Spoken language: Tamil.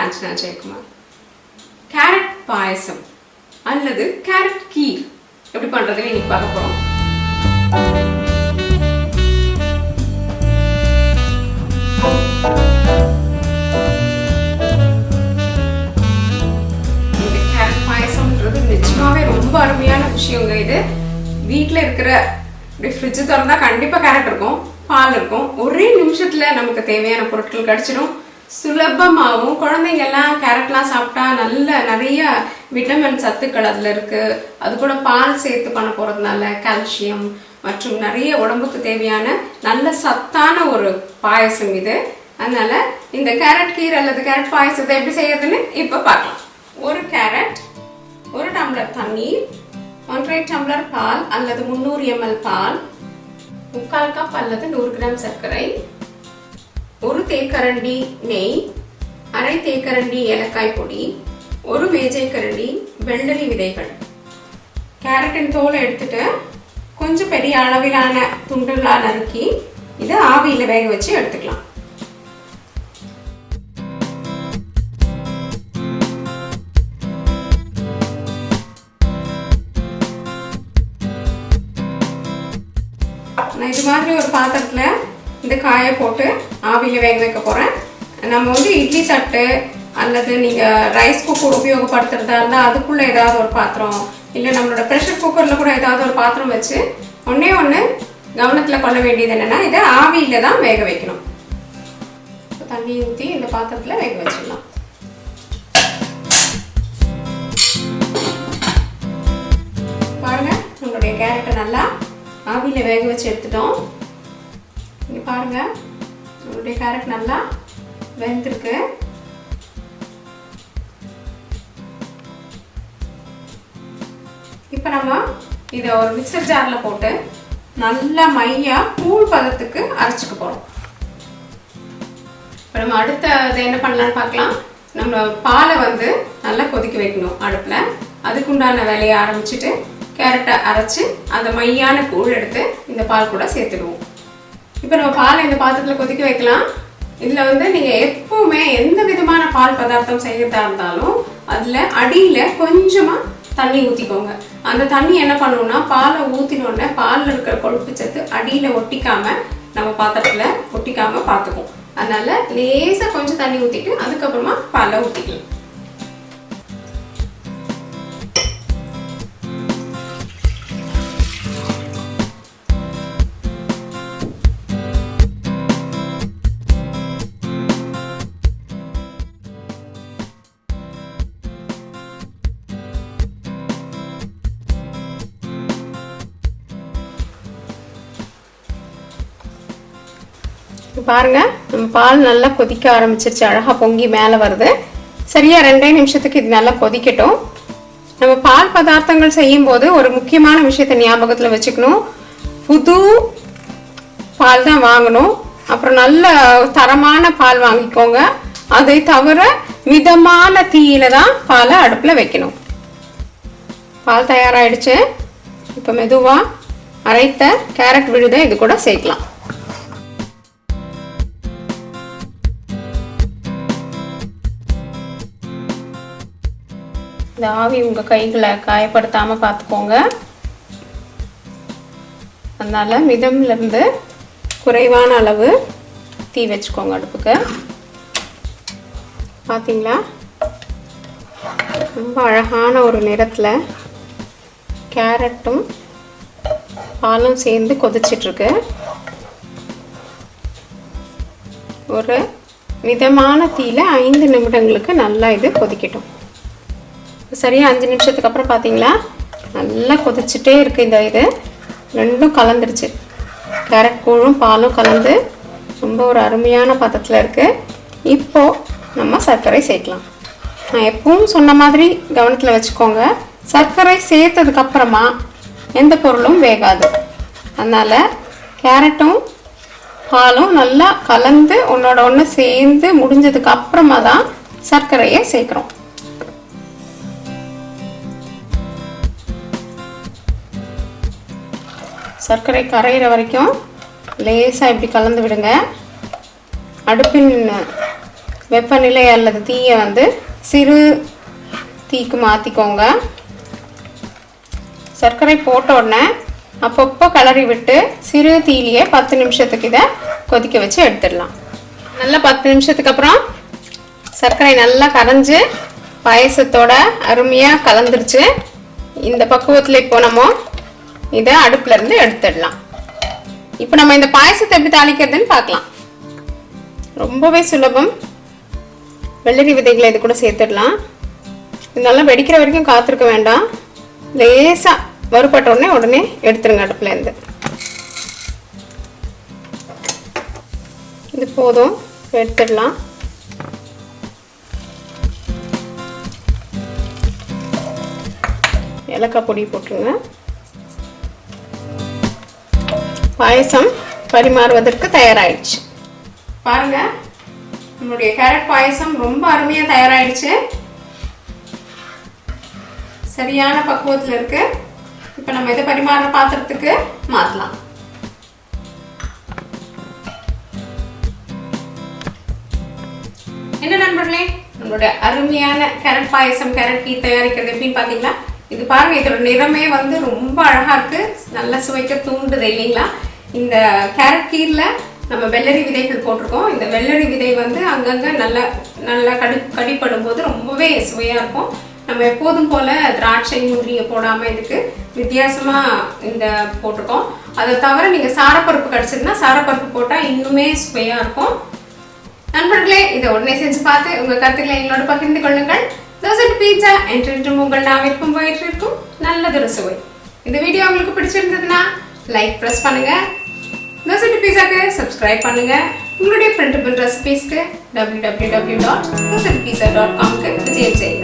காஞ்சனா ஜெயக்குமார். கேரட் பாயசம் அல்லது கேரட் கீர் எப்படி பண்றதுன்னு இன்னைக்கு பார்க்க போறோம். இந்த கேரட் பாயசம்ன்றது நிஜமாவே ரொம்ப அருமையான விஷயங்க. இது வீட்டில் இருக்கிற ஃப்ரிட்ஜ் திறந்தா கண்டிப்பா கேரட் இருக்கும், பால் இருக்கும். ஒரே நிமிஷத்துல நமக்கு தேவையான பொருட்கள் கிடைச்சிடும். சுலபமாகவும் குழந்தைங்க எல்லாம் கேரட்லாம் சாப்பிட்டா நிறைய விட்டமின் சத்துக்கள் அதுல இருக்கு. அது கூட பால் சேர்த்து பண்ண போறதுனால கால்சியம் மற்றும் நிறைய உடம்புக்கு தேவையான நல்ல சத்தான ஒரு பாயசம் இது. அதனால இந்த கேரட் கீர் அல்லது கேரட் பாயசத்தை எப்படி செய்யறதுன்னு இப்ப பார்க்கலாம். ஒரு கேரட், 1 டம்ளர் தண்ணீர், 1.5 டம்ளர் பால் அல்லது 300 ml பால், 3/4 கப் அல்லது 100 கிராம் சர்க்கரை, 1 தேக்கரண்டி நெய், 1/2 தேக்கரண்டி ஏலக்காய் பொடி, 1 மேஜை கரண்டி வெள்ளரி விதைகள். கேரட்டின் தோலை எடுத்துட்டு கொஞ்சம் பெரிய அளவிலான துண்டுகளா நறுக்கி இதை ஆவியில வேக வச்சு எடுத்துக்கலாம். நான் இது மாதிரி ஒரு பாத்திரத்துல இந்த காயை போட்டு ஆவியில வேக வைக்க போறேன். நம்ம இட்லி தட்டு அல்லது நீங்க ரைஸ் குக்கர் உபயோகப்படுத்துறதா இருந்தா அதுக்குள்ள ஏதாவது ஒரு பாத்திரம், இல்ல நம்மளோட ப்ரெஷர் குக்கர்ல கூட ஏதாவது ஒரு பாத்திரம் வச்சு ஒண்ணு கவனத்துல கொள்ள வேண்டியது என்னன்னா, இதை ஆவியில தான் வேக வைக்கணும். தண்ணி ஊற்றி இந்த பாத்திரத்துல வேக வச்சிடலாம். பாருங்க, நம்மளுடைய கேரட்டை நல்லா ஆவியில வேக வச்சு எடுத்துட்டோம். இங்க பாருங்க, நம்மளுடைய கேரட் நல்லா வெந்திருக்கு. இப்ப நம்ம இதை ஒரு மிக்சர் ஜார்ல போட்டு நல்லா மையா கூழ் பதத்துக்கு அரைச்சுக்க போறோம். இப்ப நம்ம அடுத்த என்ன பண்ணலாம்னு பார்க்கலாம். நம்ம பாலை நல்லா கொதிக்க வைக்கணும் அடுப்புல. அதுக்குண்டான வேலையை ஆரம்பிச்சுட்டு கேரட்டை அரைச்சு அந்த மையான கூழ் எடுத்து இந்த பால் கூட சேர்த்துடுவோம். இப்போ நம்ம பாலை இந்த பாத்திரத்தில் கொதிக்க வைக்கலாம். இதில் நீங்க எப்பவுமே எந்த விதமான பால் பதார்த்தம் செய்யறதா இருந்தாலும் அதுல அடியில கொஞ்சமா தண்ணி ஊத்திக்கோங்க. அந்த தண்ணி என்ன பண்ணுவோம்னா, பாலை ஊத்தினோடனே பால்ல இருக்கிற கொழுப்பு சத்து அடியில ஒட்டிக்காம நம்ம பாத்திரத்துல ஒட்டிக்காம பார்த்துக்கும். அதனால லேசா கொஞ்சம் தண்ணி ஊத்திட்டு அதுக்கப்புறமா பாலை ஊத்திக்கலாம். பாருங்க, நம்ம பால் நல்லா கொதிக்க ஆரம்பிச்சிருச்சு. அழகா பொங்கி மேலே வருது. சரியா 2 நிமிஷத்துக்கு இது நல்லா கொதிக்கட்டும். நம்ம பால் பதார்த்தங்கள் செய்யும் போது ஒரு முக்கியமான விஷயத்தை ஞாபகத்துல வச்சுக்கணும். புது பால் தான் வாங்கணும். அப்புறம் நல்ல தரமான பால் வாங்கிக்கோங்க. அதை தவிர மிதமான தீயில தான் பாலை அடுப்புல வைக்கணும். பால் தயாராயிடுச்சு. இப்ப மெதுவா அரைத்த கேரட் விழுதை இது கூட சேர்க்கலாம். இந்த ஆவி உங்க கைகளை காயப்படுத்தாம பார்த்துக்கோங்க. அதனால மிதம்ல இருந்து குறைவான அளவு தீ வச்சுக்கோங்க அடுப்புக்கு. பாத்தீங்களா, ரொம்ப அழகான ஒரு நிறத்துல கேரட்டும் பாலும் சேர்ந்து கொதிச்சிட்டு இருக்கு. ஒரு மிதமான தீயில 5 நிமிடங்களுக்கு நல்லா இது கொதிக்கட்டும். சரியா 5 நிமிஷத்துக்கு அப்புறம் பார்த்தீங்களா, நல்லா கொதிச்சுட்டே இருக்கு. இந்த இது ரெண்டும் கலந்துருச்சு. கேரட் கூழும் பாலும் கலந்து ரொம்ப ஒரு அருமையான பதத்தில் இருக்கு. இப்போ நம்ம சர்க்கரை சேர்க்கலாம். நான் எப்பவும் சொன்ன மாதிரி கவனத்தில் வச்சுக்கோங்க. சர்க்கரை சேர்த்ததுக்கு அப்புறமா எந்த பொருளும் வேகாது. அதனால கேரட்டும் பாலும் நல்லா கலந்து ஒன்னோட ஒன்று சேர்ந்து முடிஞ்சதுக்கு அப்புறமா தான் சர்க்கரையை சேர்க்கிறோம். சர்க்கரை கரையிற வரைக்கும் லேசாக இப்படி கலந்து விடுங்க. அடுப்பின் வெப்பநிலை அல்லது தீயை வந்து சிறு தீக்கு மாற்றிக்கோங்க. சர்க்கரை போட்ட உடனே அப்பப்போ கிளறி விட்டு சிறு தீயிலேயே 10 நிமிஷத்துக்கு இதை கொதிக்க வச்சு எடுத்துடலாம். நல்லா 10 நிமிஷத்துக்கு அப்புறம் சர்க்கரை நல்லா கரைஞ்சி பாயசத்தோட அருமையாக கலந்துருச்சு. இந்த பக்குவத்தில் இப்போ நம்ம இதை அடுப்புலேருந்து எடுத்துடலாம். இப்போ நம்ம இந்த பாயசத்தை எப்படி தாளிக்கிறதுன்னு பார்க்கலாம். ரொம்பவே சுலபம். வெள்ளரி விதைகளை இது கூட சேர்த்துடலாம். இது நல்லா வெடிக்கிற வரைக்கும் காத்திருக்க வேண்டாம். லேசாக வறுபட்ட உடனே எடுத்துருங்க அடுப்புலேருந்து. இது போதும், எடுத்துடலாம். ஏலக்காய் பொடி போட்டுருங்க. பாயசம் பரிமாறுவதற்கு தயாராகிடுச்சு. பாருங்க, நம்மளுடைய கேரட் பாயசம் ரொம்ப அருமையாக தயாராகிடுச்சு. சரியான பக்குவத்தில் இருக்கு. இப்போ நம்ம இதை பரிமாற பாத்திரத்துக்கு மாற்றலாம். என்ன நண்பர்களே, நம்மளுடைய அருமையான கேரட் பாயசம், கேரட் கீர் தயாரிக்கிறது எப்படின்னு பார்த்தீங்களா? இது பாருங்க, இதோட நிறமே வந்து ரொம்ப அழகா இருக்கு. நல்லா சுவைக்க தூண்டுது இல்லைங்களா? இந்த கேரட் கீர்ல நம்ம வெள்ளரி விதைகள் போட்டிருக்கோம். இந்த வெள்ளரி விதை வந்து அங்கங்கே நல்லா கடிப்படும் போது ரொம்பவே சுவையாக இருக்கும். நம்ம எப்போதும் போல் திராட்சை முந்திரியை போடாமல் இதுக்கு வித்தியாசமாக இந்த போட்டிருக்கோம். அதை தவிர நீங்கள் சாரப்பருப்பு கிடச்சிதுன்னா சாரப்பருப்பு போட்டால் இன்னுமே சுவையாக இருக்கும். நண்பர்களே, இதை உடனே செஞ்சு பார்த்து உங்கள் கருத்துக்களை எங்களோட பகிர்ந்து கொள்ளுங்கள். தோசை பீட்சா என்றென்றும் உங்கள் நாவிற்கும் வயிற்றிற்கும் நல்லதொரு சுவை. இந்த வீடியோ உங்களுக்கு பிடிச்சிருந்ததுன்னா லைக் ப்ரெஸ் பண்ணுங்கள். தோசை பீட்சாக்கு சப்ஸ்கிரைப் பண்ணுங்கள். உங்களுடைய பிரிண்டபிள் ரெசிபீஸ்க்கு www.dosapizza.com விஜயம் செய்யுங்க.